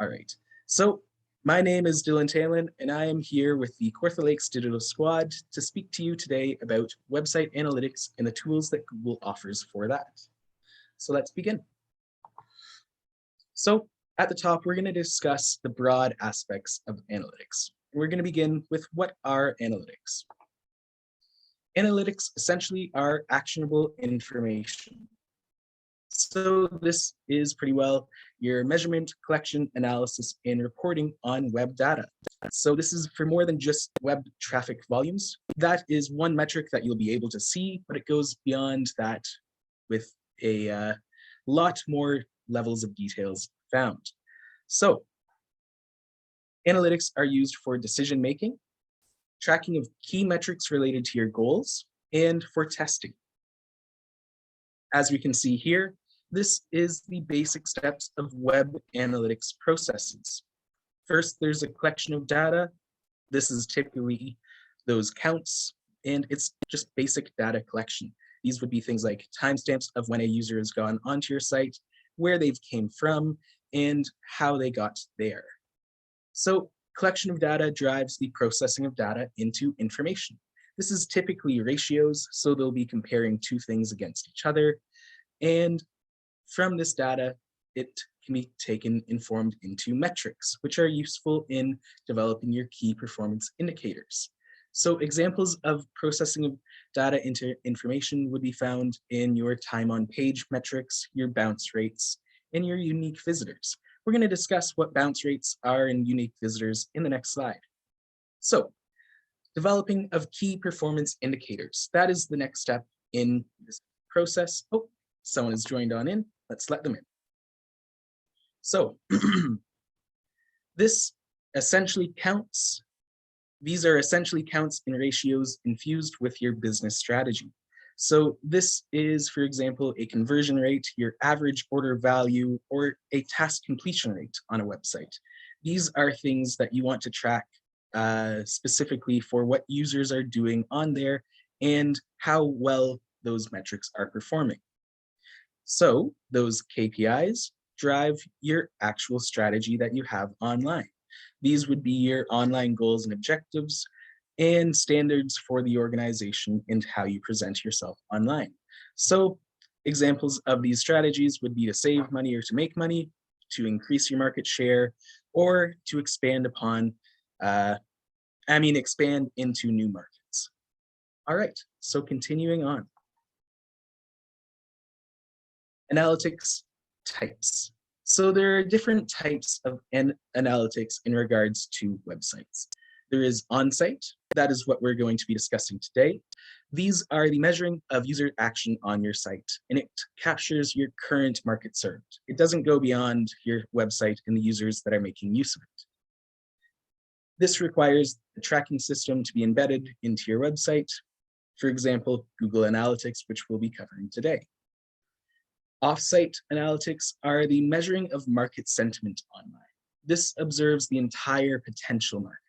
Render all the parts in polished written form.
All right. So my name is Dylan Talon, and I am here with the Kawartha Lakes Digital Squad to speak to you today about website analytics and the tools that Google offers for that. So let's begin. So at the top, we're going to discuss the broad aspects of analytics. We're going to begin with what are analytics. Analytics essentially are actionable information. So this is pretty well your measurement, collection, analysis, and reporting on web data. So this is for more than just web traffic volumes. That is one metric that you'll be able to see, but it goes beyond that with a lot more levels of details found. So analytics are used for decision making, tracking of key metrics related to your goals, and for testing. As we can see here, this is the basic steps of web analytics processes. First, there's a collection of data. This is typically those counts, and it's just basic data collection. These would be things like timestamps of when a user has gone onto your site, where they've came from, and how they got there. So collection of data drives the processing of data into information. This is typically ratios, so they'll be comparing two things against each other. And from this data, it can be informed into metrics, which are useful in developing your key performance indicators. So examples of processing of data into information would be found in your time on page metrics, your bounce rates, and your unique visitors. We're going to discuss what bounce rates are and unique visitors in the next slide. So developing of key performance indicators. That is the next step in this process. Oh, someone has joined on in. Let's let them in. So this essentially counts. These are essentially counts and ratios infused with your business strategy. So this is, for example, a conversion rate, your average order value, or a task completion rate on a website. These are things that you want to track specifically for what users are doing on there and how well those metrics are performing. So those KPIs drive your actual strategy that you have online. These would be your online goals and objectives and standards for the organization and how you present yourself online. So examples of these strategies would be to save money or to make money, to increase your market share, or to expand upon, expand into new markets. All right, so continuing on. Analytics types. So there are different types of analytics in regards to websites. There is on-site, that is what we're going to be discussing today. These are the measuring of user action on your site, and it captures your current market served. It doesn't go beyond your website and the users that are making use of it. This requires the tracking system to be embedded into your website, for example, Google Analytics, which we'll be covering today. Off-site analytics are the measuring of market sentiment online. This observes the entire potential market.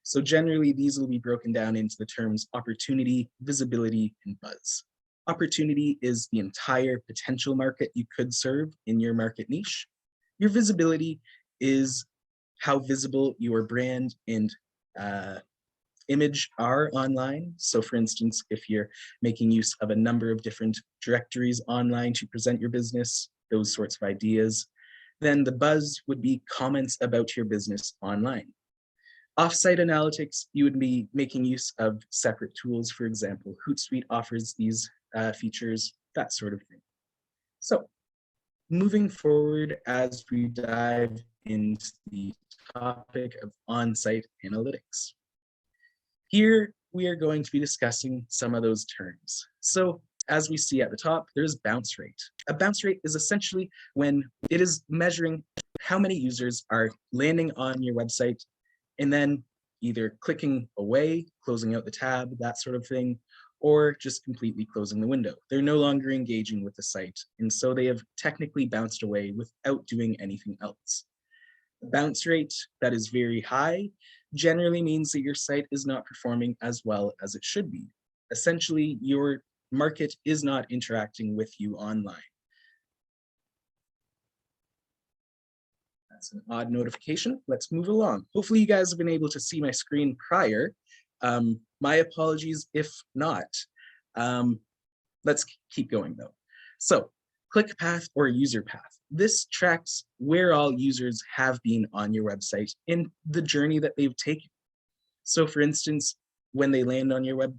So generally, these will be broken down into the terms opportunity, visibility, and buzz. Opportunity is the entire potential market you could serve in your market niche. Your visibility is how visible your brand and image are online. So for instance, if you're making use of a number of different directories online to present your business, those sorts of ideas, then the buzz would be comments about your business online. Off-site analytics, you would be making use of separate tools. For example, Hootsuite offers these features, that sort of thing. So moving forward as we dive into the topic of on-site analytics. Here, we are going to be discussing some of those terms. So as we see at the top, there's bounce rate. A bounce rate is essentially when it is measuring how many users are landing on your website and then either clicking away, closing out the tab, that sort of thing, or just completely closing the window. They're no longer engaging with the site, and so they have technically bounced away without doing anything else. The bounce rate that is very high generally means that your site is not performing as well as it should be. Essentially, your market is not interacting with you online. That's an odd notification. Let's move along. Hopefully you guys have been able to see my screen prior. My apologies if not. Let's keep going though. So click path or user path. This tracks where all users have been on your website in the journey that they've taken. So for instance, when they land on your web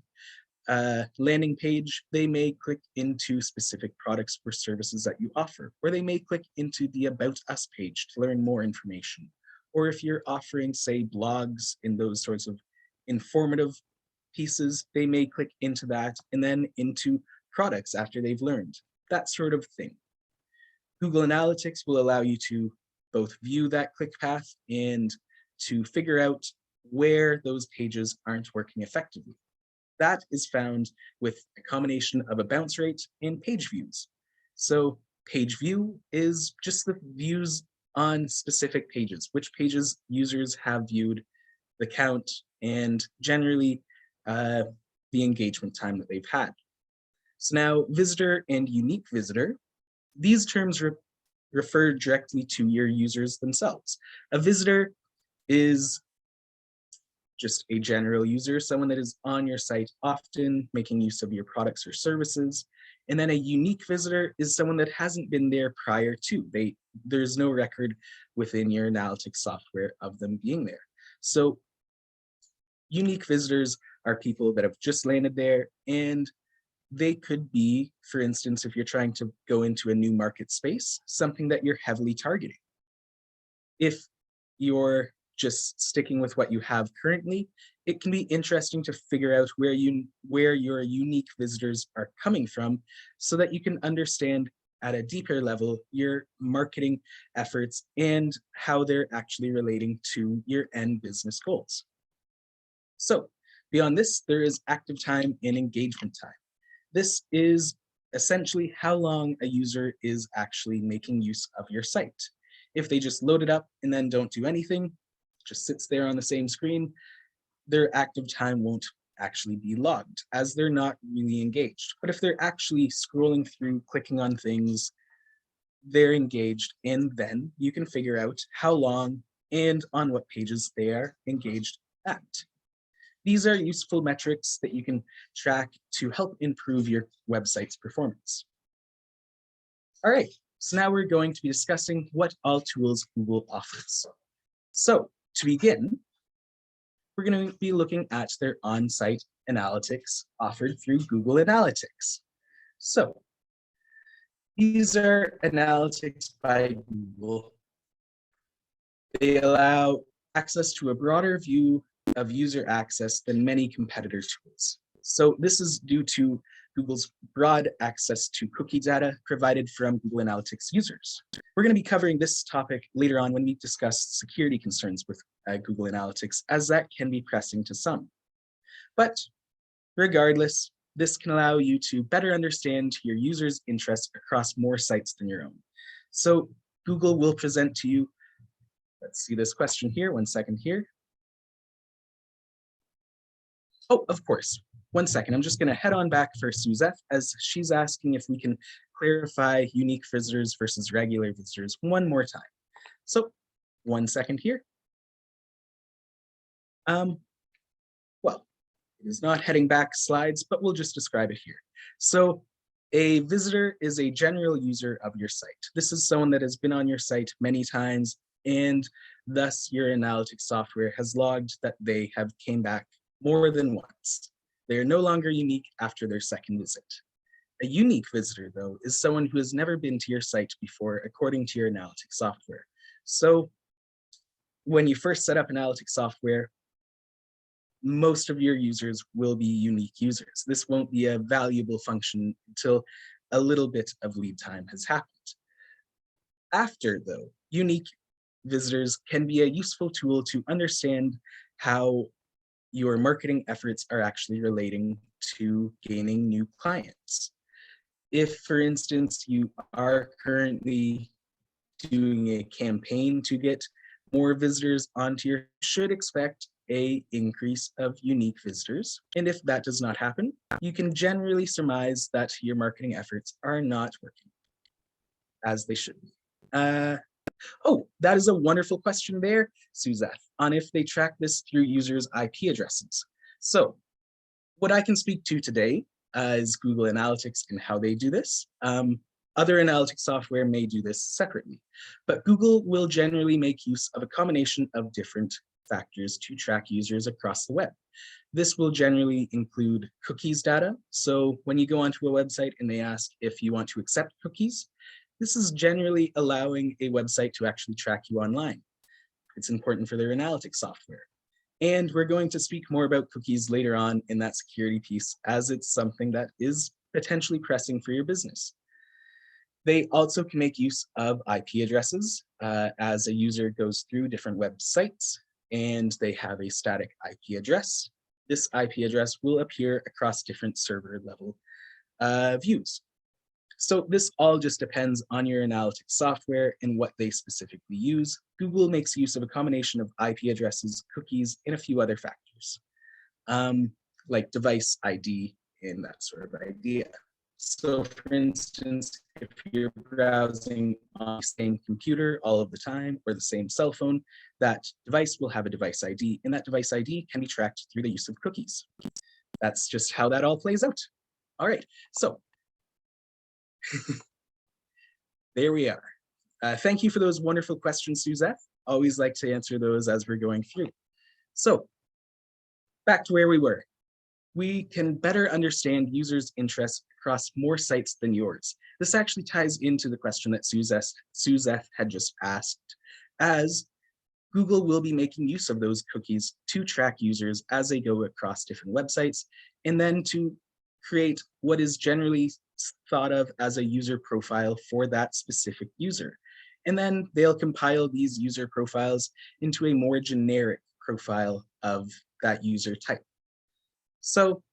landing page, they may click into specific products or services that you offer, or they may click into the About Us page to learn more information. Or if you're offering, say, blogs and those sorts of informative pieces, they may click into that and then into products after they've learned, that sort of thing. Google Analytics will allow you to both view that click path and to figure out where those pages aren't working effectively. That is found with a combination of a bounce rate and page views. So page view is just the views on specific pages, which pages users have viewed, the count, and generally the engagement time that they've had. So now visitor and unique visitor, these terms refer directly to your users themselves. A visitor is just a general user, someone that is on your site often, making use of your products or services. And then a unique visitor is someone that hasn't been there prior to. There's no record within your analytics software of them being there. So unique visitors are people that have just landed there, and they could be, for instance, if you're trying to go into a new market space, something that you're heavily targeting. If you're just sticking with what you have currently, it can be interesting to figure out where your unique visitors are coming from so that you can understand at a deeper level your marketing efforts and how they're actually relating to your end business goals. So beyond this, there is active time and engagement time. This is essentially how long a user is actually making use of your site. If they just load it up and then don't do anything, just sits there on the same screen, their active time won't actually be logged as they're not really engaged. But if they're actually scrolling through, clicking on things, they're engaged, and then you can figure out how long and on what pages they are engaged at. These are useful metrics that you can track to help improve your website's performance. All right, so now we're going to be discussing what all tools Google offers. So to begin, we're going to be looking at their on-site analytics offered through Google Analytics. So these are analytics by Google. They allow access to a broader view of user access than many competitor tools. So this is due to Google's broad access to cookie data provided from Google Analytics users. We're going to be covering this topic later on when we discuss security concerns with Google Analytics, as that can be pressing to some. But regardless, this can allow you to better understand your users' interests across more sites than your own. So Google will present to you, let's see this question here, 1 second here. Oh, of course. 1 second, I'm just going to head on back for Suzette, as she's asking if we can clarify unique visitors versus regular visitors one more time. So 1 second here. Well, it is not heading back slides, but we'll just describe it here. So a visitor is a general user of your site. This is someone that has been on your site many times, and thus your analytics software has logged that they have came back more than once. They are no longer unique after their second visit. A unique visitor, though, is someone who has never been to your site before, according to your analytics software. So when you first set up analytics software, most of your users will be unique users. This won't be a valuable function until a little bit of lead time has happened. After, though, unique visitors can be a useful tool to understand how your marketing efforts are actually relating to gaining new clients. If, for instance, you are currently doing a campaign to get more visitors onto your, you should expect an increase of unique visitors. And if that does not happen, you can generally surmise that your marketing efforts are not working as they should be. Oh, that is a wonderful question there, Suzette, on if they track this through users' IP addresses. So what I can speak to today is Google Analytics and how they do this. Other analytics software may do this separately, but Google will generally make use of a combination of different factors to track users across the web. This will generally include cookies data. So when you go onto a website and they ask if you want to accept cookies, this is generally allowing a website to actually track you online. It's important for their analytics software. And we're going to speak more about cookies later on in that security piece, as it's something that is potentially pressing for your business. They also can make use of IP addresses as a user goes through different websites and they have a static IP address. This IP address will appear across different server level views. So this all just depends on your analytics software and what they specifically use. Google makes use of a combination of IP addresses, cookies, and a few other factors, like device ID and that sort of idea. So for instance, if you're browsing on the same computer all of the time or the same cell phone, that device will have a device ID, and that device ID can be tracked through the use of cookies. That's just how that all plays out. All right, so there we are. Thank you for those wonderful questions, Suzette. Always like to answer those as we're going through. So back to where we were. We can better understand users' interests across more sites than yours. This actually ties into the question that Suzette had just asked, as Google will be making use of those cookies to track users as they go across different websites, and then to create what is generally thought of as a user profile for that specific user. And then they'll compile these user profiles into a more generic profile of that user type. So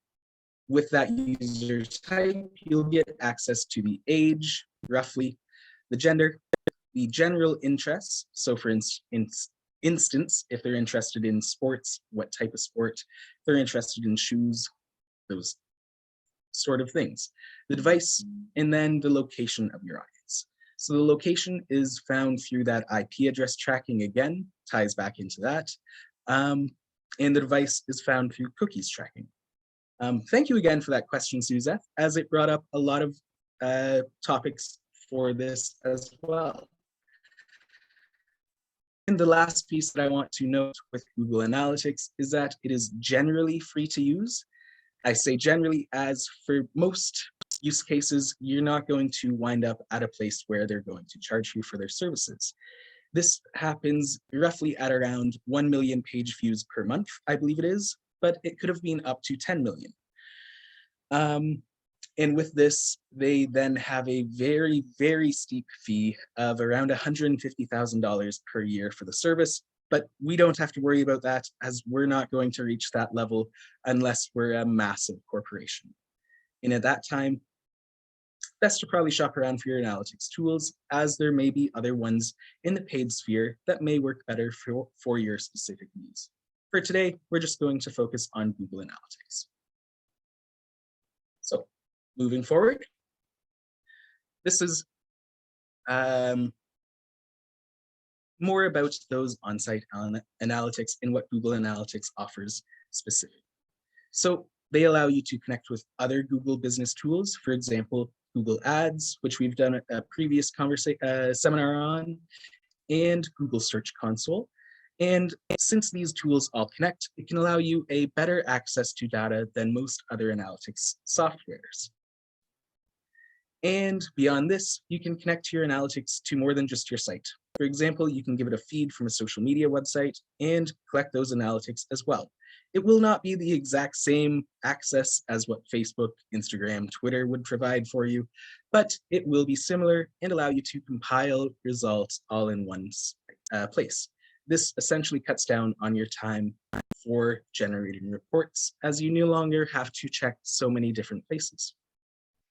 with that user type, you'll get access to the age, roughly, the gender, the general interests. So for instance, if they're interested in sports, what type of sport, if they're interested in shoes, those sort of things. The device, and then the location of your audience. So the location is found through that IP address tracking again, ties back into that. And the device is found through cookies tracking. Thank you again for that question, Suzette, as it brought up a lot of topics for this as well. And the last piece that I want to note with Google Analytics is that it is generally free to use. I say generally, as for most use cases, you're not going to wind up at a place where they're going to charge you for their services. This happens roughly at around 1 million page views per month, I believe it is, but it could have been up to 10 million. And with this, they then have a very, very steep fee of around $150,000 per year for the service, but we don't have to worry about that, as we're not going to reach that level unless we're a massive corporation. And at that time, best to probably shop around for your analytics tools, as there may be other ones in the paid sphere that may work better for your specific needs. For today, we're just going to focus on Google Analytics. So moving forward, this is more about those on-site analytics and what Google Analytics offers specifically. So they allow you to connect with other Google business tools, for example, Google Ads, which we've done a previous seminar on, and Google Search Console. And since these tools all connect, it can allow you a better access to data than most other analytics softwares. And beyond this, you can connect to your analytics to more than just your site. For example, you can give it a feed from a social media website and collect those analytics as well. It will not be the exact same access as what Facebook, Instagram, Twitter would provide for you, but it will be similar and allow you to compile results all in one place. This essentially cuts down on your time for generating reports, as you no longer have to check so many different places.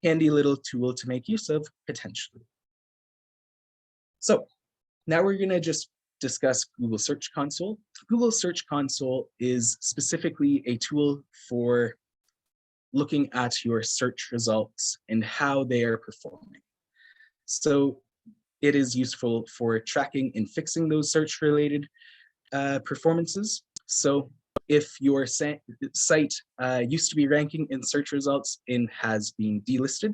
Handy little tool to make use of, potentially. So now we're going to just discuss Google Search Console. Google Search Console is specifically a tool for looking at your search results and how they are performing. So It is useful for tracking and fixing those search-related performances. So if your site used to be ranking in search results and has been delisted,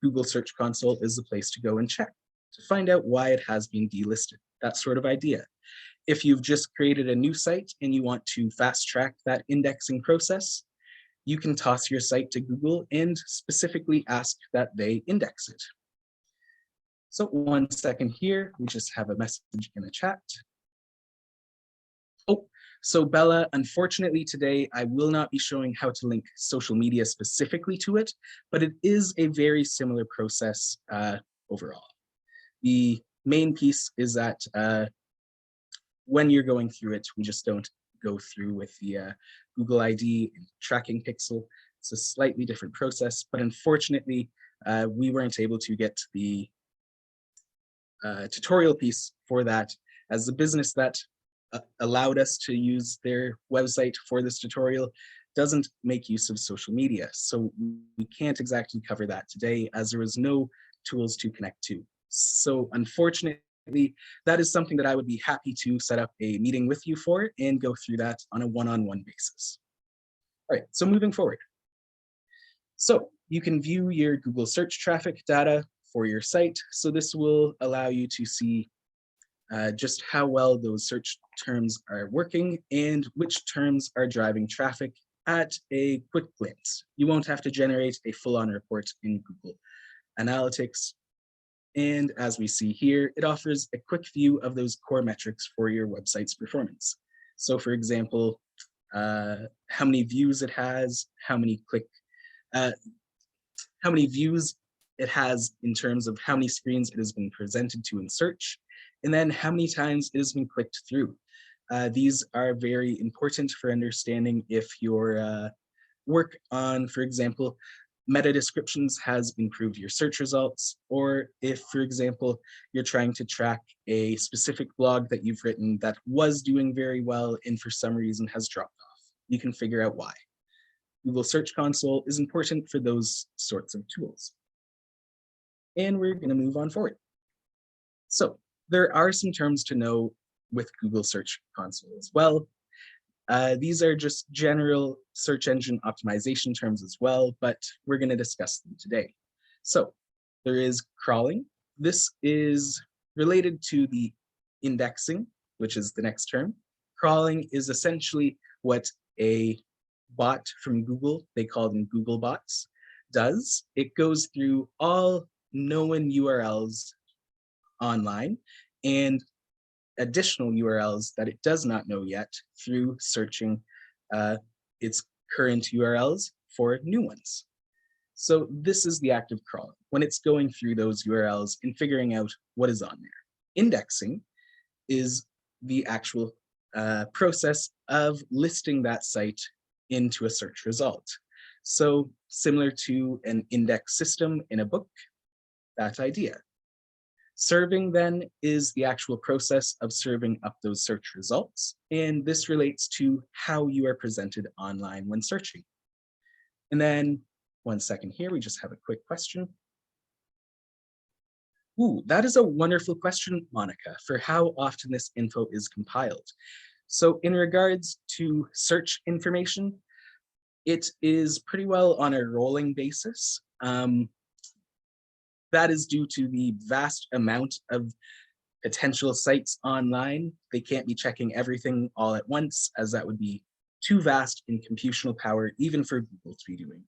Google Search Console is the place to go and check to find out why it has been delisted, that sort of idea. If you've just created a new site and you want to fast track that indexing process, you can toss your site to Google and specifically ask that they index it. So 1 second here, we just have a message in the chat. Oh, so Bella, unfortunately today I will not be showing how to link social media specifically to it, but it is a very similar process overall. The main piece is that when you're going through it, we just don't go through with the Google ID and tracking pixel. It's a slightly different process, but unfortunately, we weren't able to get the tutorial piece for that, as the business that allowed us to use their website for this tutorial doesn't make use of social media. So we can't exactly cover that today, as there was no tools to connect to. So unfortunately, that is something that I would be happy to set up a meeting with you for and go through that on a one-on-one basis. All right, so moving forward. So you can view your Google search traffic data for your site. So this will allow you to see just how well those search terms are working and which terms are driving traffic at a quick glance. You won't have to generate a full-on report in Google Analytics. And as we see here, it offers a quick view of those core metrics for your website's performance. So for example, how many views it has, how many views it has in terms of how many screens it has been presented to in search, and then how many times it has been clicked through. These are very important for understanding if your work on, for example, meta descriptions has improved your search results, or if, for example, you're trying to track a specific blog that you've written that was doing very well and for some reason has dropped off. You can figure out why. Google Search Console is important for those sorts of tools. And we're going to move on forward. So there are some terms to know with Google Search Console as well. These are just general search engine optimization terms as well, but we're going to discuss them today. So there is crawling. This is related to the indexing, which is the next term. Crawling is essentially what a bot from Google, they call them Google bots, does. It goes through all known URLs online and additional URLs that it does not know yet through searching its current URLs for new ones. So this is the act of crawling, when it's going through those URLs and figuring out what is on there. Indexing is the actual process of listing that site into a search result. So similar to an index system in a book, that idea. Serving then is the actual process of serving up those search results, and this relates to how you are presented online when searching. And then 1 second here, we just have a quick question. Ooh, that is a wonderful question, Monica, for how often this info is compiled. So in regards to search information, it is pretty well on a rolling basis. That is due to the vast amount of potential sites online. They can't be checking everything all at once, as that would be too vast in computational power, even for Google to be doing.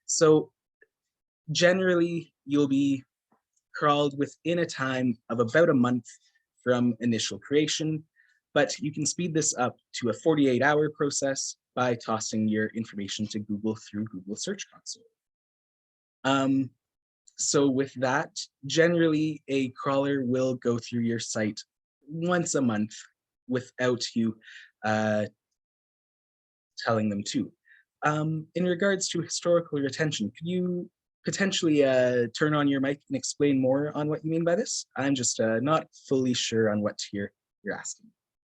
So generally, you'll be crawled within a time of about a month from initial creation, but you can speed this up to a 48-hour process by tossing your information to Google through Google Search Console. So with that, generally a crawler will go through your site once a month without you telling them to. In regards to historical retention, could you potentially turn on your mic and explain more on what you mean by this? I'm just not fully sure on what you're asking.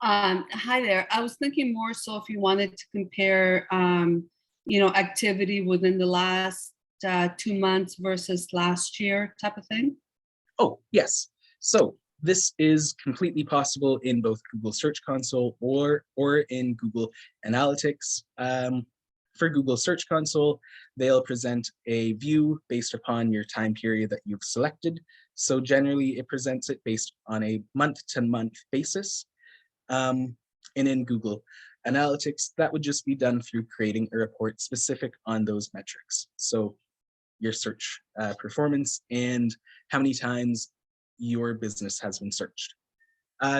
Hi there. I was thinking more so if you wanted to compare, activity within the last 2 months versus last year type of thing. Oh, yes. So this is completely possible in both Google Search Console or in Google Analytics. For Google Search Console, they'll present a view based upon your time period that you've selected. So generally it presents it based on a month-to-month basis. And in Google Analytics, that would just be done through creating a report specific on those metrics. So your search performance and how many times your business has been searched.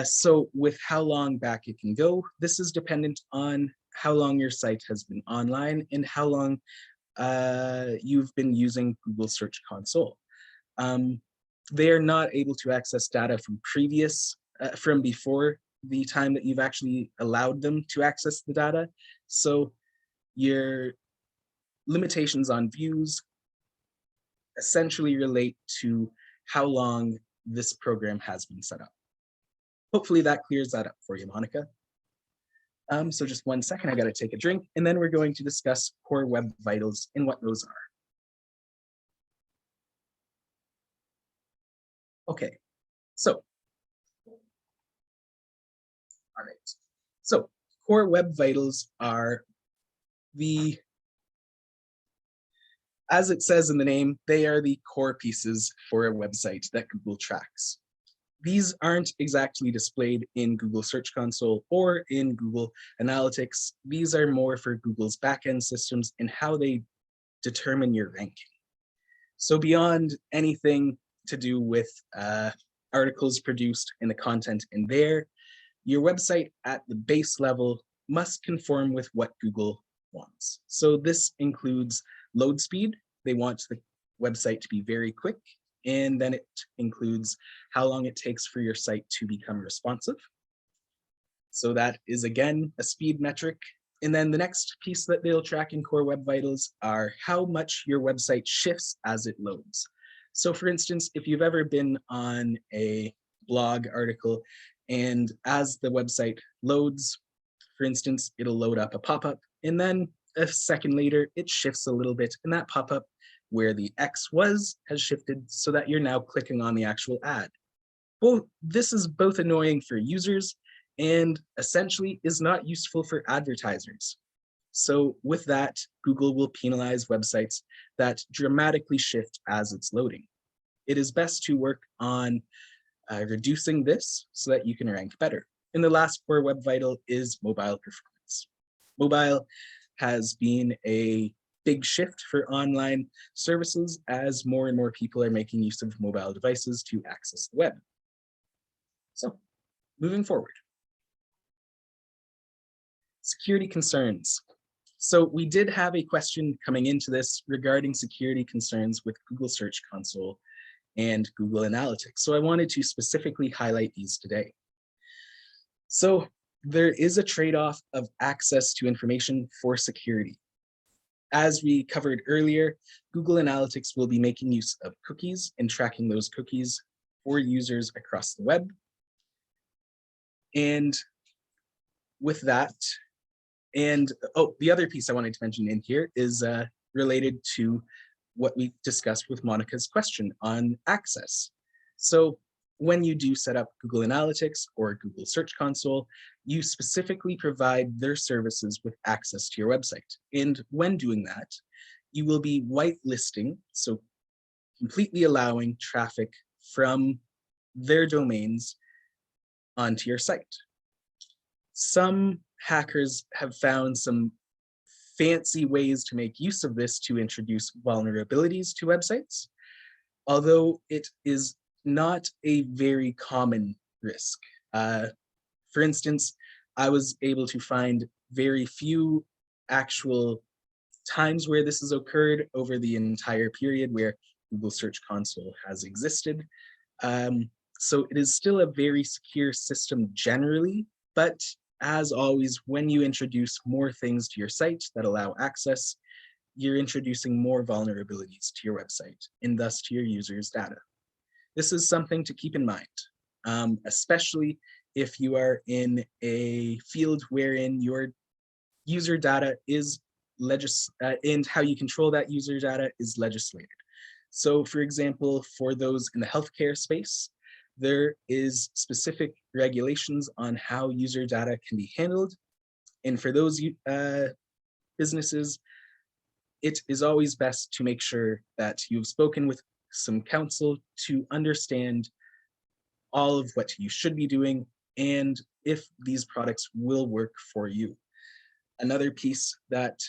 So with how long back it can go, this is dependent on how long your site has been online and how long you've been using Google Search Console. They are not able to access data from from before the time that you've actually allowed them to access the data. So your limitations on views essentially relate to how long this program has been set up. Hopefully that clears that up for you, Monica. So just 1 second, I gotta take a drink, and then we're going to discuss Core Web Vitals and what those are. Okay, so, all right. So Core Web Vitals are as it says in the name, they are the core pieces for a website that Google tracks. These aren't exactly displayed in Google Search Console or in Google Analytics. These are more for Google's backend systems and how they determine your ranking. So beyond anything to do with articles produced and the content in there, your website at the base level must conform with what Google wants. So this includes load speed. They want the website to be very quick, and then it includes how long it takes for your site to become responsive. So that is, again, a speed metric. And then the next piece that they'll track in Core Web Vitals are how much your website shifts as it loads. So for instance, if you've ever been on a blog article and as the website loads, for instance, it'll load up a pop-up, and then a second later, it shifts a little bit, and that pop-up where the X was has shifted so that you're now clicking on the actual ad. Well, this is both annoying for users and essentially is not useful for advertisers. So with that, Google will penalize websites that dramatically shift as it's loading. It is best to work on reducing this so that you can rank better. And the last Core Web Vital is mobile performance. Mobile has been a big shift for online services as more and more people are making use of mobile devices to access the web. So, moving forward. Security concerns. So we did have a question coming into this regarding security concerns with Google Search Console and Google Analytics. So I wanted to specifically highlight these today. So there is a trade-off of access to information for security. As we covered earlier, Google Analytics will be making use of cookies and tracking those cookies for users across the web. And with that, the other piece I wanted to mention in here is related to what we discussed with Monica's question on access. So when you do set up Google Analytics or Google Search Console, you specifically provide their services with access to your website. And when doing that, you will be whitelisting, so completely allowing traffic from their domains onto your site. Some hackers have found some fancy ways to make use of this to introduce vulnerabilities to websites, although it is not a very common risk. For instance, I was able to find very few actual times where this has occurred over the entire period where Google Search Console has existed. So it is still a very secure system generally, but as always, when you introduce more things to your site that allow access, you're introducing more vulnerabilities to your website and thus to your users' data. This is something to keep in mind, especially if you are in a field wherein your user data is and how you control that user data is legislated. So for example, for those in the healthcare space, there is specific regulations on how user data can be handled. And for those businesses, it is always best to make sure that you've spoken with some counsel to understand all of what you should be doing and if these products will work for you. Another piece that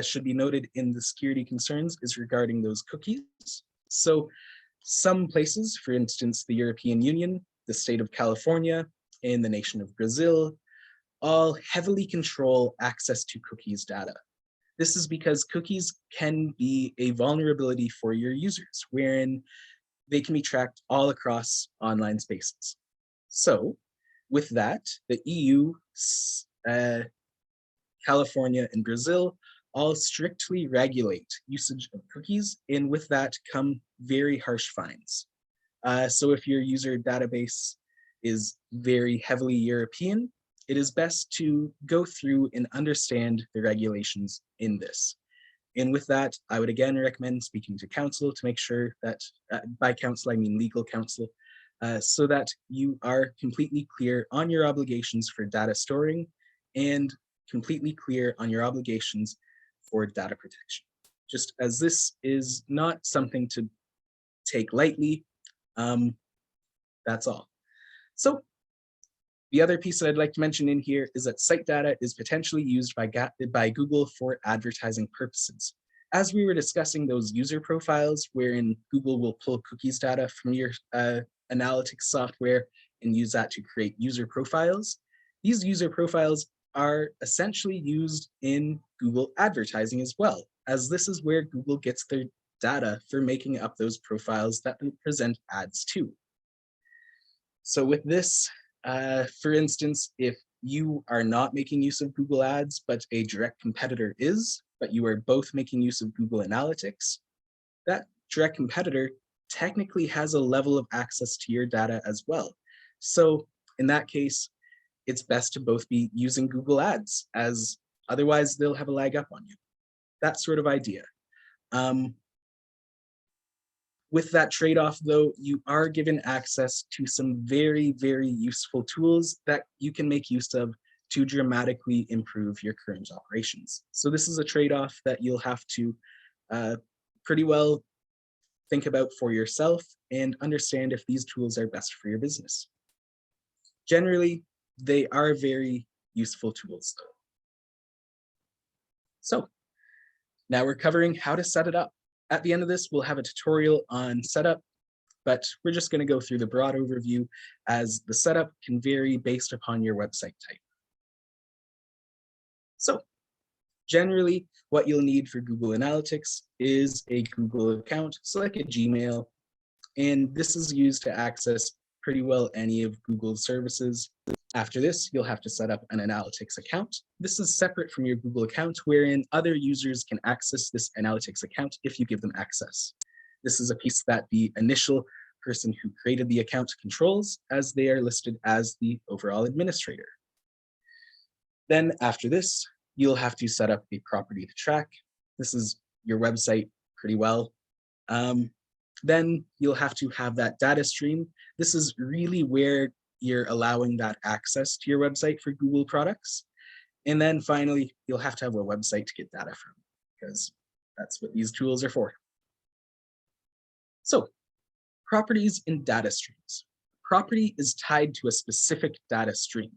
should be noted in the security concerns is regarding those cookies. So some places, for instance, the European Union, the state of California, and the nation of Brazil, all heavily control access to cookies data. This is because cookies can be a vulnerability for your users, wherein they can be tracked all across online spaces. So with that, the EU, California, and Brazil all strictly regulate usage of cookies, and with that come very harsh fines. So if your user database is very heavily European, it is best to go through and understand the regulations in this. And with that, I would again recommend speaking to counsel to make sure that, by counsel, I mean legal counsel, so that you are completely clear on your obligations for data storing and completely clear on your obligations for data protection. Just as this is not something to take lightly, that's all. So the other piece that I'd like to mention in here is that site data is potentially used by Google for advertising purposes. As we were discussing those user profiles, wherein Google will pull cookies data from your analytics software and use that to create user profiles, these user profiles are essentially used in Google advertising as well, as this is where Google gets their data for making up those profiles that they present ads to. So with this, for instance, if you are not making use of Google Ads, but a direct competitor is, but you are both making use of Google Analytics, that direct competitor technically has a level of access to your data as well. So in that case, it's best to both be using Google Ads, as otherwise they'll have a leg up on you. That sort of idea. With that trade-off, though, you are given access to some very, very useful tools that you can make use of to dramatically improve your current operations. So this is a trade-off that you'll have to pretty well think about for yourself and understand if these tools are best for your business. Generally, they are very useful tools, though. So now we're covering how to set it up. At the end of this, we'll have a tutorial on setup, but we're just going to go through the broad overview, as the setup can vary based upon your website type. So generally, what you'll need for Google Analytics is a Google account, so like a Gmail, and this is used to access pretty well any of Google's services. After this, you'll have to set up an Analytics account. This is separate from your Google account, wherein other users can access this Analytics account if you give them access. This is a piece that the initial person who created the account controls, as they are listed as the overall administrator. Then after this, you'll have to set up a property to track. This is your website pretty well. Then you'll have to have that data stream. This is really where you're allowing that access to your website for Google products. And then finally, you'll have to have a website to get data from, because that's what these tools are for. So, properties and data streams. Property is tied to a specific data stream.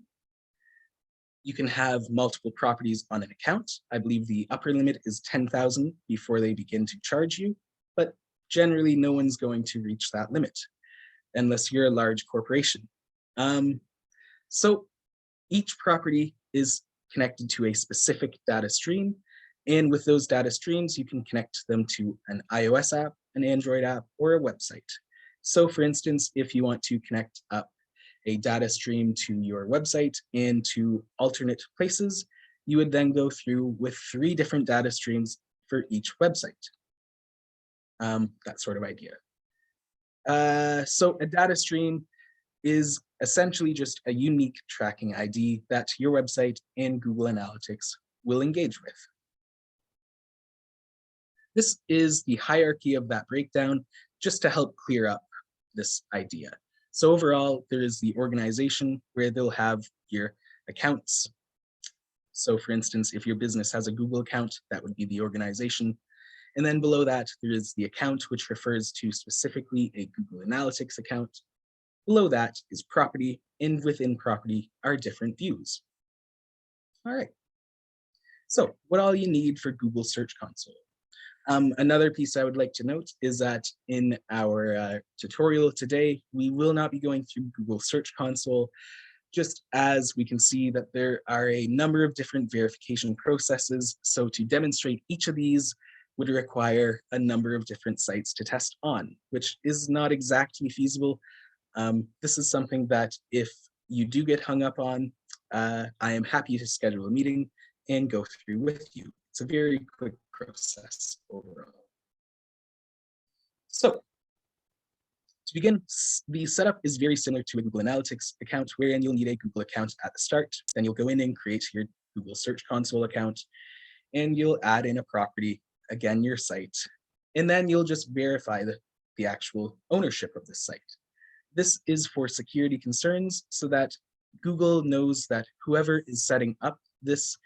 You can have multiple properties on an account. I believe the upper limit is 10,000 before they begin to charge you, but generally no one's going to reach that limit unless you're a large corporation. So each property is connected to a specific data stream, and with those data streams, you can connect them to an iOS app, an Android app, or a website. So for instance, if you want to connect up a data stream to your website and to alternate places, you would then go through with 3 different data streams for each website. That sort of idea. So a data stream is essentially just a unique tracking ID that your website and Google Analytics will engage with. This is the hierarchy of that breakdown, just to help clear up this idea. So overall, there is the organization where they'll have your accounts. So for instance, if your business has a Google account, that would be the organization. And then below that, there is the account, which refers to specifically a Google Analytics account. Below that is property, and within property are different views. All right. So what all you need for Google Search Console. Another piece I would like to note is that in our tutorial today, we will not be going through Google Search Console, just as we can see that there are a number of different verification processes. So to demonstrate each of these would require a number of different sites to test on, which is not exactly feasible. This is something that if you do get hung up on, I am happy to schedule a meeting and go through with you. It's a very quick process overall. So to begin, the setup is very similar to a Google Analytics account, wherein you'll need a Google account at the start. Then you'll go in and create your Google Search Console account, and you'll add in a property, again, your site, and then you'll just verify the actual ownership of this site. This is for security concerns so that Google knows that whoever is setting up this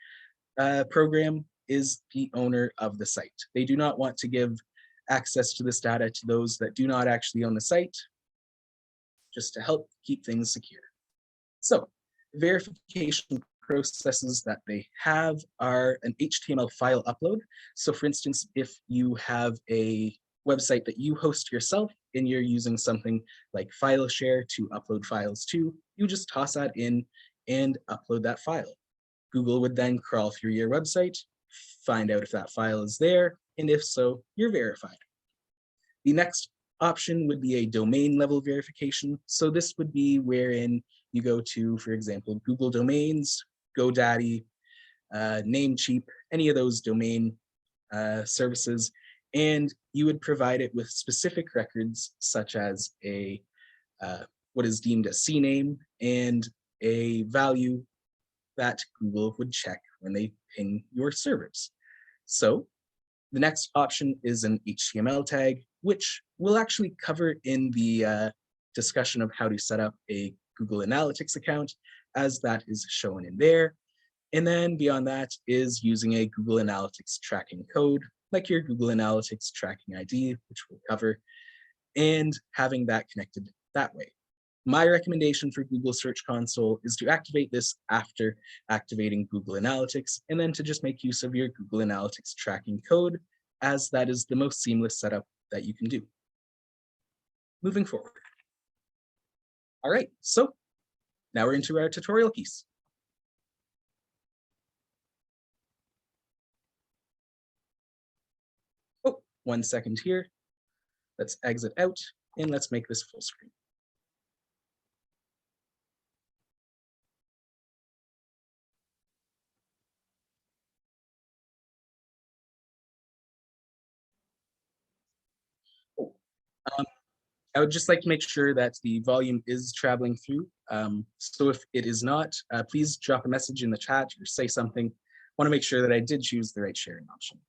program is the owner of the site. They do not want to give access to this data to those that do not actually own the site, just to help keep things secure. So verification processes that they have are an HTML file upload. So for instance, if you have a website that you host yourself and you're using something like FileShare to upload files to, you just toss that in and upload that file. Google would then crawl through your website, find out if that file is there, and if so, you're verified. The next option would be a domain level verification. So this would be wherein you go to, for example, Google Domains, GoDaddy, Namecheap, any of those domain services, and you would provide it with specific records such as a what is deemed a CNAME and a value that Google would check when they ping your servers. So the next option is an HTML tag, which we'll actually cover in the discussion of how to set up a Google Analytics account, as that is shown in there. And then beyond that is using a Google Analytics tracking code, like your Google Analytics tracking ID, which we'll cover, and having that connected that way. My recommendation for Google Search Console is to activate this after activating Google Analytics, and then to just make use of your Google Analytics tracking code, as that is the most seamless setup that you can do. Moving forward. All right, so now we're into our tutorial piece. Oh, 1 second here. Let's exit out and let's make this full screen. I would just like to make sure that the volume is traveling through. So if it is not, please drop a message in the chat or say something. I want to make sure that I did choose the right sharing option.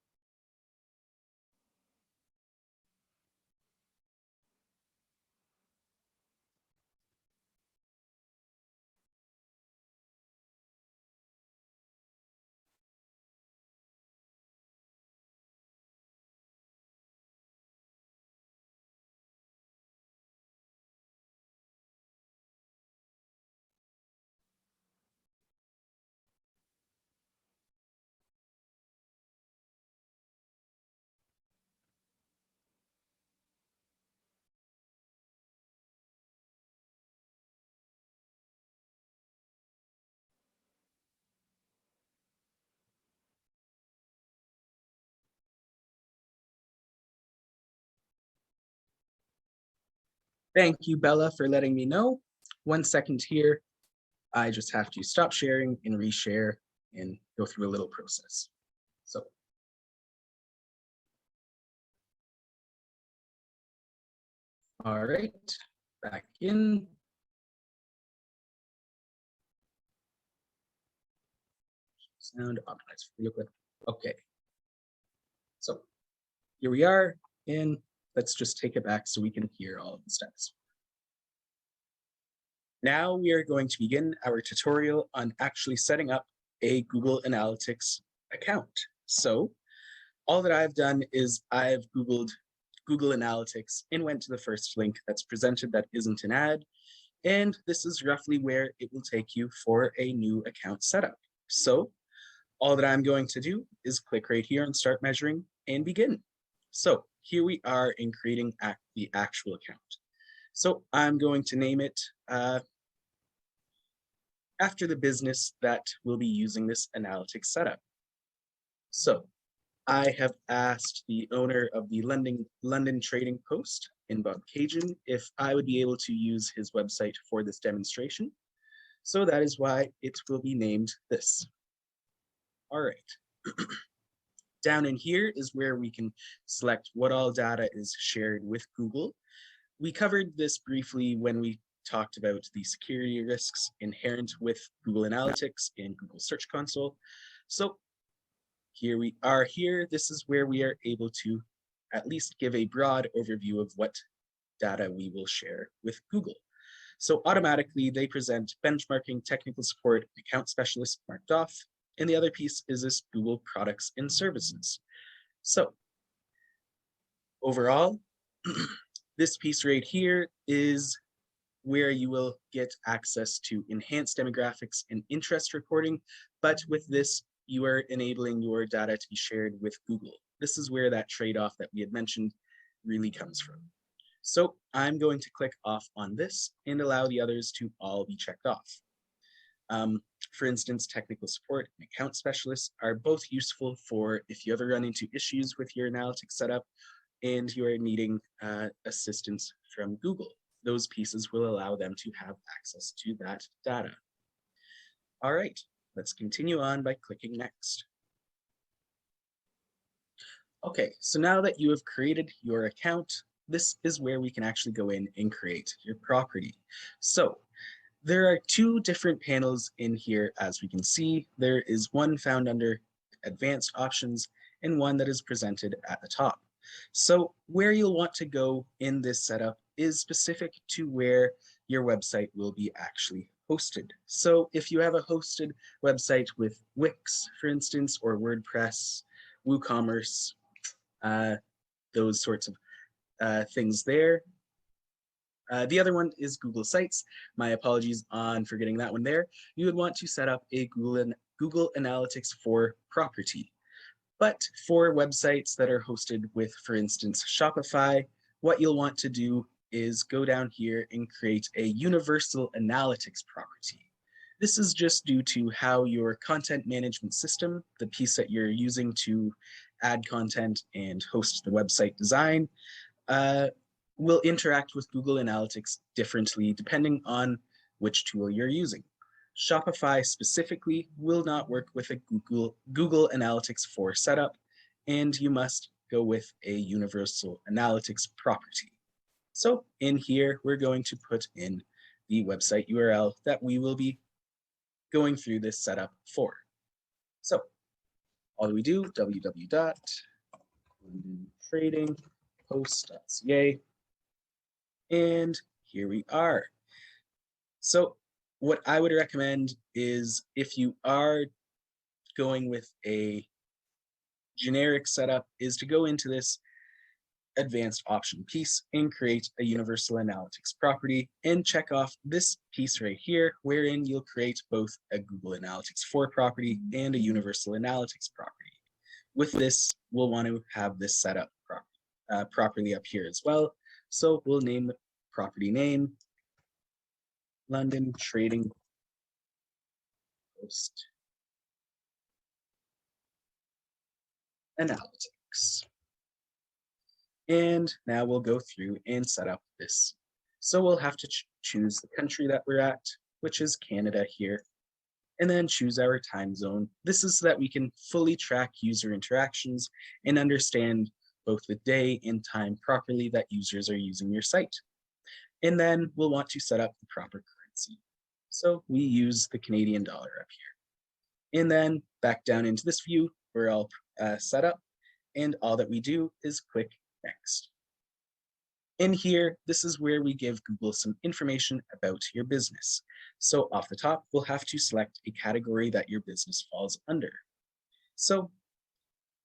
Thank you, Bella, for letting me know. 1 second here. I just have to stop sharing and reshare and go through a little process. So. All right, back in. Sound optimized for real quick. Okay. So here we are, and let's just take it back so we can hear all of the steps. Now we are going to begin our tutorial on actually setting up a Google Analytics account. So all that I've done is I've Googled Google Analytics and went to the first link that's presented that isn't an ad. And this is roughly where it will take you for a new account setup. So all that I'm going to do is click right here and start measuring and begin. So here we are in creating the actual account. So I'm going to name it after the business that will be using this analytics setup. So I have asked the owner of the London Trading Post in Bob Cajun if I would be able to use his website for this demonstration. So that is why it will be named this. All right. Down in here is where we can select what all data is shared with Google. We covered this briefly when we talked about the security risks inherent with Google Analytics and Google Search Console. So here we are here. This is where we are able to at least give a broad overview of what data we will share with Google. So automatically they present benchmarking, technical support, account specialist marked off, and the other piece is this Google products and services. So overall, this piece right here is where you will get access to enhanced demographics and interest reporting, but with this, you are enabling your data to be shared with Google. This is where that trade-off that we had mentioned really comes from. So I'm going to click off on this and allow the others to all be checked off. For instance, technical support and account specialists are both useful for if you ever run into issues with your analytics setup and you are needing assistance from Google. Those pieces will allow them to have access to that data. All right, let's continue on by clicking next. Okay, so now that you have created your account, this is where we can actually go in and create your property. So there are two different panels in here, as we can see. There is one found under advanced options and one that is presented at the top. So where you'll want to go in this setup is specific to where your website will be actually hosted. So if you have a hosted website with Wix, for instance, or WordPress, WooCommerce, those sorts of things there. The other one is Google Sites. My apologies on forgetting that one there. You would want to set up a Google Analytics for property. But for websites that are hosted with, for instance, Shopify, what you'll want to do is go down here and create a universal analytics property. This is just due to how your content management system, the piece that you're using to add content and host the website design, will interact with Google Analytics differently depending on which tool you're using. Shopify specifically will not work with a Google Analytics 4 setup, and you must go with a universal analytics property. So in here, we're going to put in the website URL that we will be going through this setup for. So all we do, www.londontradingpost.ca, and here we are. So what I would recommend is if you are going with a generic setup is to go into this advanced option piece and create a universal analytics property and check off this piece right here, wherein you'll create both a Google Analytics 4 property and a universal analytics property. With this, we'll want to have this set up properly up here as well. So we'll name the property name London Trading Post Analytics. And now we'll go through and set up this. So we'll have to choose the country that we're at, which is Canada here, and then choose our time zone. This is so that we can fully track user interactions and understand both the day and time properly that users are using your site. And then we'll want to set up the proper currency. So we use the Canadian dollar up here. And then back down into this view, we're all set up. And all that we do is click next. In here, this is where we give Google some information about your business. So off the top, we'll have to select a category that your business falls under. So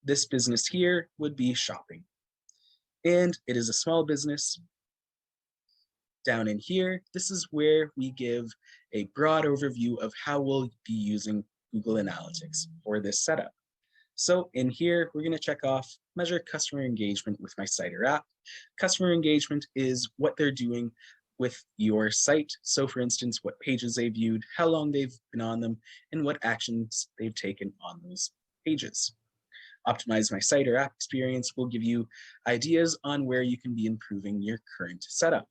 this business here would be shopping, and it is a small business. Down in here, this is where we give a broad overview of how we'll be using Google Analytics for this setup. So in here, we're going to check off measure customer engagement with my site or app. Customer engagement is what they're doing with your site. So for instance, what pages they viewed, how long they've been on them, and what actions they've taken on those pages. Optimize my site or app experience will give you ideas on where you can be improving your current setup.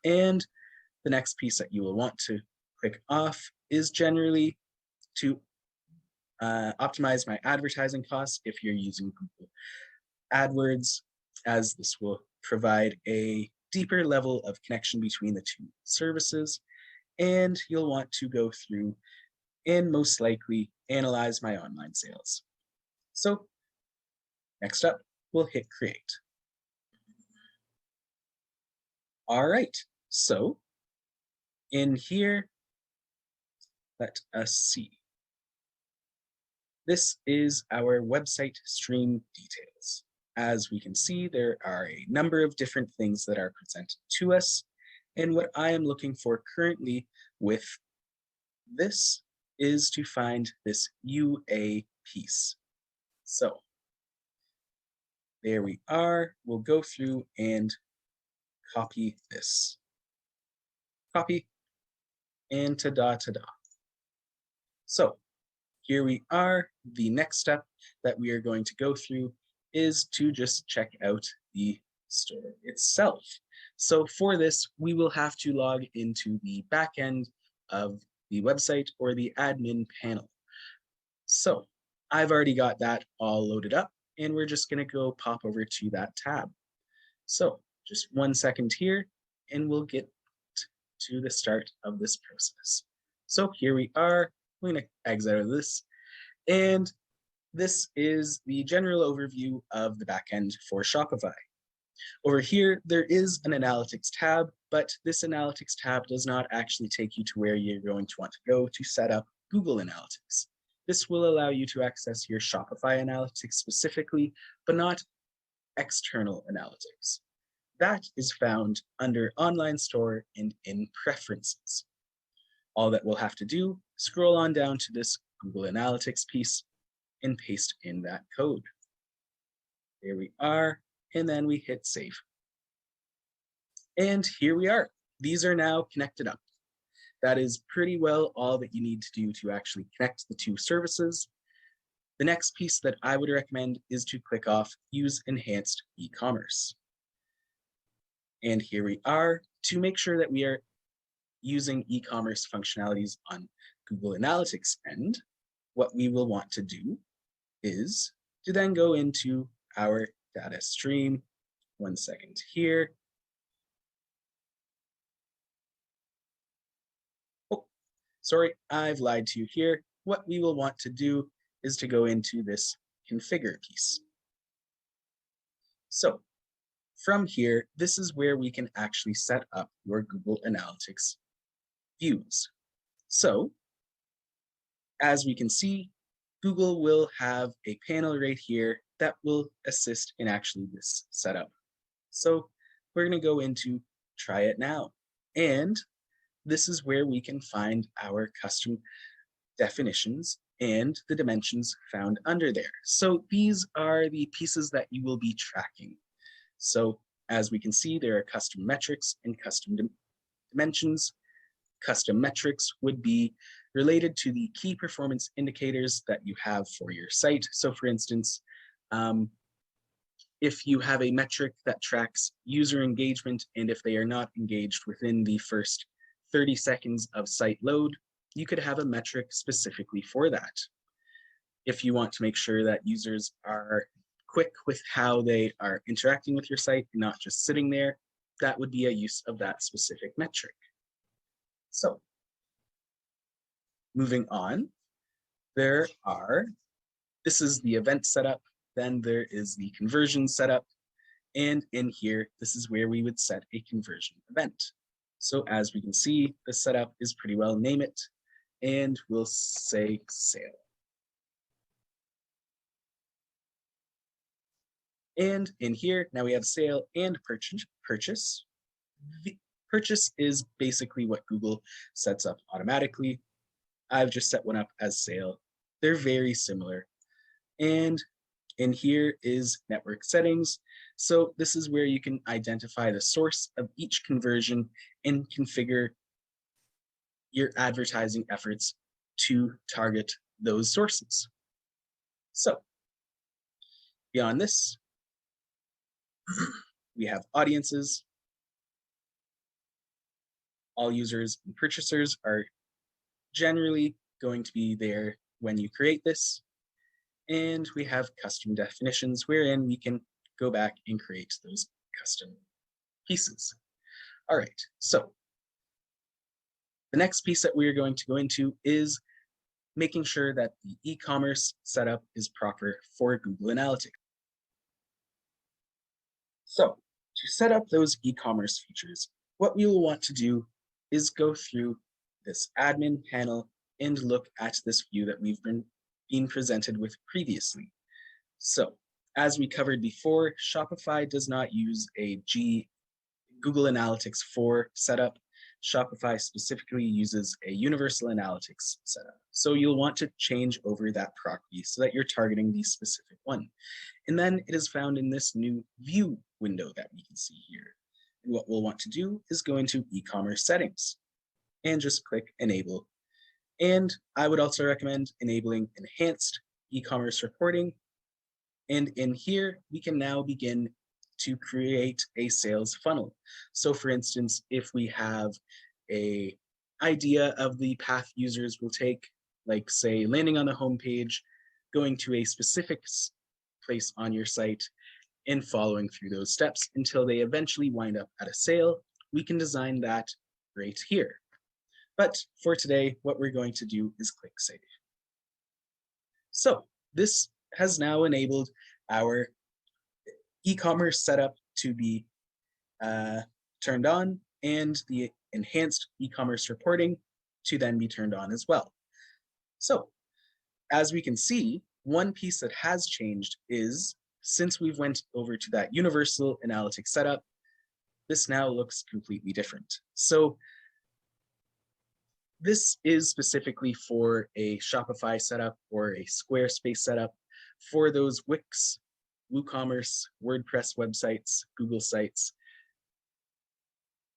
And the next piece that you will want to click off is generally to optimize my advertising costs if you're using Google AdWords, as this will provide a deeper level of connection between the two services. And you'll want to go through and most likely analyze my online sales. So next up, we'll hit create. All right, so in here, let us see. This is our website stream details. As we can see, there are a number of different things that are presented to us. And what I am looking for currently with this is to find this UA piece. So there we are. We'll go through and copy this. Copy and ta-da, ta-da. So here we are. The next step that we are going to go through is to just check out the store itself. So for this, we will have to log into the back end of the website or the admin panel. So I've already got that all loaded up, and we're just going to go pop over to that tab. So just 1 second here, and we'll get to the start of this process. So here we are. We're going to exit out of this. And this is the general overview of the backend for Shopify. Over here, there is an analytics tab, but this analytics tab does not actually take you to where you're going to want to go to set up Google Analytics. This will allow you to access your Shopify analytics specifically, but not external analytics. That is found under Online Store and in Preferences. All that we'll have to do, scroll on down to this Google Analytics piece and paste in that code. There we are, and then we hit save. And here we are. These are now connected up. That is pretty well all that you need to do to actually connect the two services. The next piece that I would recommend is to click off Use Enhanced E-commerce. And here we are. To make sure that we are using e-commerce functionalities on Google Analytics end, what we will want to do is to then go into our data stream. 1 second here. Oh, sorry, I've lied to you here. What we will want to do is to go into this configure piece. So from here, this is where we can actually set up your Google Analytics views. So as we can see, Google will have a panel right here that will assist in actually this setup. So we're going to go into try it now. And this is where we can find our custom definitions and the dimensions found under there. So these are the pieces that you will be tracking. So as we can see, there are custom metrics and custom dimensions. Custom metrics would be related to the key performance indicators that you have for your site. So for instance, if you have a metric that tracks user engagement, and if they are not engaged within the first 30 seconds of site load, you could have a metric specifically for that. If you want to make sure that users are quick with how they are interacting with your site and not just sitting there, that would be a use of that specific metric. So moving on, this is the event setup, then there is the conversion setup, And in here, this is where we would set a conversion event. So as we can see, the setup is pretty well. Name it, and we'll say sale. And in here, now we have sale and purchase. The purchase is basically what Google sets up automatically. I've just set one up as sale. They're very similar. And in here is network settings. So this is where you can identify the source of each conversion and configure your advertising efforts to target those sources. So beyond this, we have audiences. All users and purchasers are generally going to be there when you create this. And we have custom definitions wherein we can go back and create those custom pieces. All right, so the next piece that we are going to go into is making sure that the e-commerce setup is proper for Google Analytics. So to set up those e-commerce features, what we will want to do is go through this admin panel and look at this view that we've been presented with previously. So as we covered before, Shopify does not use a Google Analytics 4 setup. Shopify specifically uses a Universal Analytics setup. So you'll want to change over that property so that you're targeting the specific one. And then it is found in this new view window that we can see here. And what we'll want to do is go into e-commerce settings and just click enable. And I would also recommend enabling enhanced e-commerce reporting. And in here, we can now begin to create a sales funnel. So for instance, if we have an idea of the path users will take, like say landing on the homepage, going to a specific place on your site and following through those steps until they eventually wind up at a sale, we can design that right here. But for today, what we're going to do is click save. So this has now enabled our e-commerce setup to be turned on and the enhanced e-commerce reporting to then be turned on as well. So as we can see, one piece that has changed is since we've went over to that Universal Analytics setup, this now looks completely different. So this is specifically for a Shopify setup or a Squarespace setup for those Wix, WooCommerce, WordPress websites, Google sites.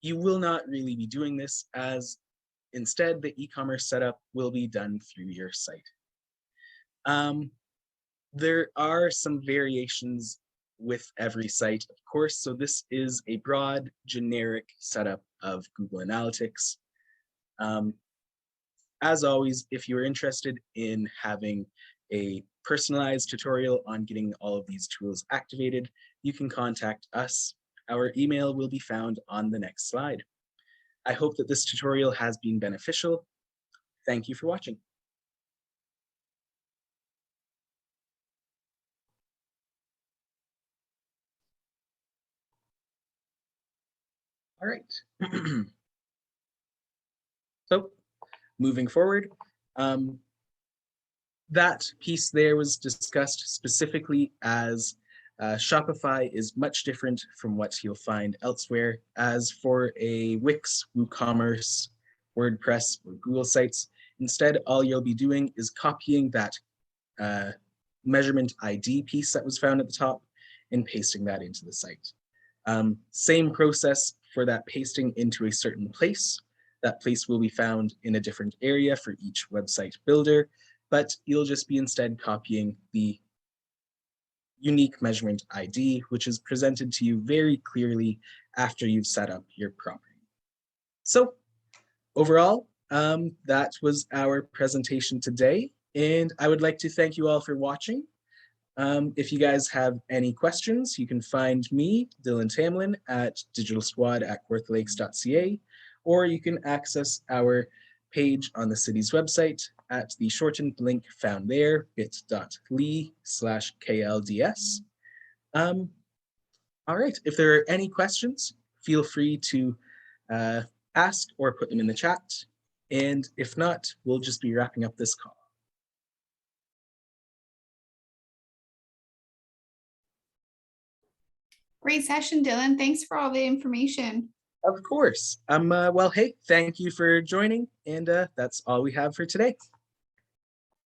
You will not really be doing this, as instead the e-commerce setup will be done through your site. There are some variations with every site, of course, so this is a broad, generic setup of Google Analytics. As always, if you're interested in having a personalized tutorial on getting all of these tools activated, you can contact us. Our email will be found on the next slide. I hope that this tutorial has been beneficial. Thank you for watching. All right. So moving forward, that piece there was discussed specifically as Shopify is much different from what you'll find elsewhere. As for a Wix, WooCommerce, WordPress, or Google sites, instead all you'll be doing is copying that measurement ID piece that was found at the top and pasting that into the site. Same process for that pasting into a certain place. That place will be found in a different area for each website builder, but you'll just be instead copying the unique measurement ID, which is presented to you very clearly after you've set up your property. So overall, that was our presentation today, and I would like to thank you all for watching. If you guys have any questions, you can find me, Dylan Tamlin, at digitalsquad@kawarthalakes.ca, or you can access our page on the city's website at the shortened link found there, bit.ly/KLDS. All right, if there are any questions, feel free to ask or put them in the chat. And if not, we'll just be wrapping up this call. Great session, Dylan. Thanks for all the information. Of course. Well, hey, thank you for joining. And that's all we have for today.